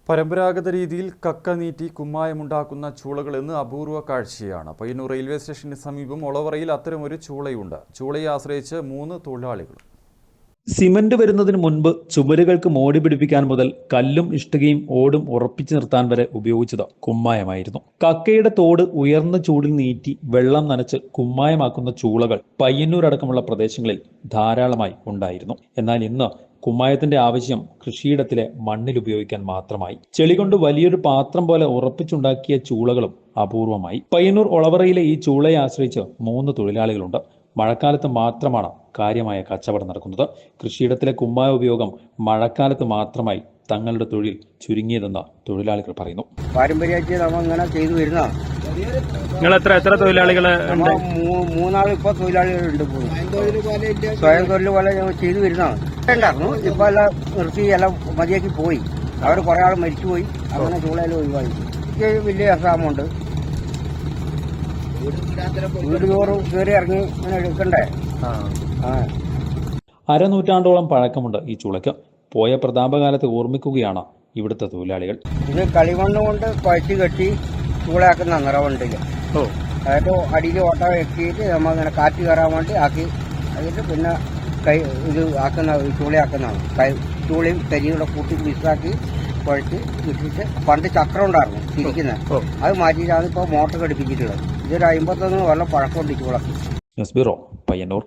പരമ്പരാഗത രീതിയിൽ കക്ക നീട്ടി കുമ്മായമുണ്ടാക്കുന്ന ചൂളകൾ ഇന്ന് അപൂർവ കാഴ്ചയാണ്. പയ്യന്നൂർ റെയിൽവേ സ്റ്റേഷന് സമീപം ഒളവറയിൽ അത്തരമൊരു ചൂളയുണ്ട്. ചൂളയെ ആശ്രയിച്ച് 3 തൊഴിലാളികൾ. സിമന്റ് വരുന്നതിന് മുൻപ് ചുമരുകൾക്ക് മോടി പിടിപ്പിക്കാൻ മുതൽ കല്ലും ഇഷ്ടികയും ഓടും ഉറപ്പിച്ചു നിർത്താൻ വരെ ഉപയോഗിച്ചത് കുമ്മായമായിരുന്നു. കക്കയുടെ തോട് ഉയർന്ന ചൂടിൽ നീറ്റി വെള്ളം നനച്ച് കുമ്മായമാക്കുന്ന ചൂളകൾ പയ്യന്നൂർ അടക്കമുള്ള പ്രദേശങ്ങളിൽ ധാരാളമായി ഉണ്ടായിരുന്നു. എന്നാൽ ഇന്ന് കുമ്മായത്തിന്റെ ആവശ്യം കൃഷിയിടത്തിലെ മണ്ണിൽ ഉപയോഗിക്കാൻ മാത്രമായി. ചെളി കൊണ്ട് വലിയൊരു പാത്രം പോലെ ഉറപ്പിച്ചുണ്ടാക്കിയ ചൂളകളും അപൂർവമായി. പയ്യന്നൂർ ഒളവറയിലെ ഈ ചൂളയെ ആശ്രയിച്ച് 3 തൊഴിലാളികളുണ്ട്. മഴക്കാലത്ത് മാത്രമാണ് കാര്യമായ കച്ചവടം നടക്കുന്നത്. കൃഷിയിടത്തിലെ കുമ്മായ ഉപയോഗം മഴക്കാലത്ത് മാത്രമായി തങ്ങളുടെ തൊഴിൽ ചുരുങ്ങിയതെന്ന് തൊഴിലാളികൾ പറയുന്നു. പാരമ്പര്യമായിട്ട് നമ്മൾ ഇങ്ങനെ ചെയ്തു വരുന്നതാണ്. നിങ്ങൾ എത്ര തൊഴിലാളികൾ? 3 ഇപ്പൊ തൊഴിലാളികളുണ്ട്. സ്വയം തൊഴിൽ പോലെ ഞങ്ങൾ ചെയ്തു വരുന്നതാണ്. ഉണ്ടായിരുന്നു. ഇപ്പൊ എല്ലാം നിർത്തി എല്ലാം മതിയാക്കി പോയി. അവർ കുറെ ആൾ മരിച്ചുപോയി. അങ്ങനെ ചൂളയെല്ലാം ഒഴിവായി. വലിയ അസാമുണ്ട്. വീട് ചോറും കയറി ഇറങ്ങി ഇങ്ങനെ എടുക്കണ്ടേ. അരനൂറ്റാണ്ടോളം പഴക്കമുണ്ട് ഈ ചൂളയ്ക്ക്. പോയ പ്രതാപകാലത്തെ ഓർമ്മിക്കുകയാണ് ഇവിടുത്തെ തൊഴിലാളികൾ. ഇത് കളിമണ്ണ് കൊണ്ട് കുഴച്ച് കെട്ടി ചൂളയാക്കുന്ന നിറവുണ്ടില്ല. അതായത് അടിയിൽ ഓട്ട വെക്കിയിട്ട് നമ്മൾ അങ്ങനെ കാറ്റ് കയറാൻ വേണ്ടി ആക്കി അതിട്ട് പിന്നെ ഇത് ആക്കുന്ന ചൂളയാക്കുന്നതാണ്. ചൂളയും കരിയുടെ കൂട്ടി മിക്സാക്കി കുഴച്ച് ഇട്ടിട്ട് പണ്ട് ചക്രം ഉണ്ടായിരുന്നു തിരിക്കുന്നത്. അത് മാറ്റിയിട്ടാണ് ഇപ്പോൾ മോട്ടർ ഘടിപ്പിച്ചിട്ടുള്ളത്. ഇതൊരു 51 കൊല്ലം പഴക്കമുണ്ട് ചൂള. News bureau, Payyanur.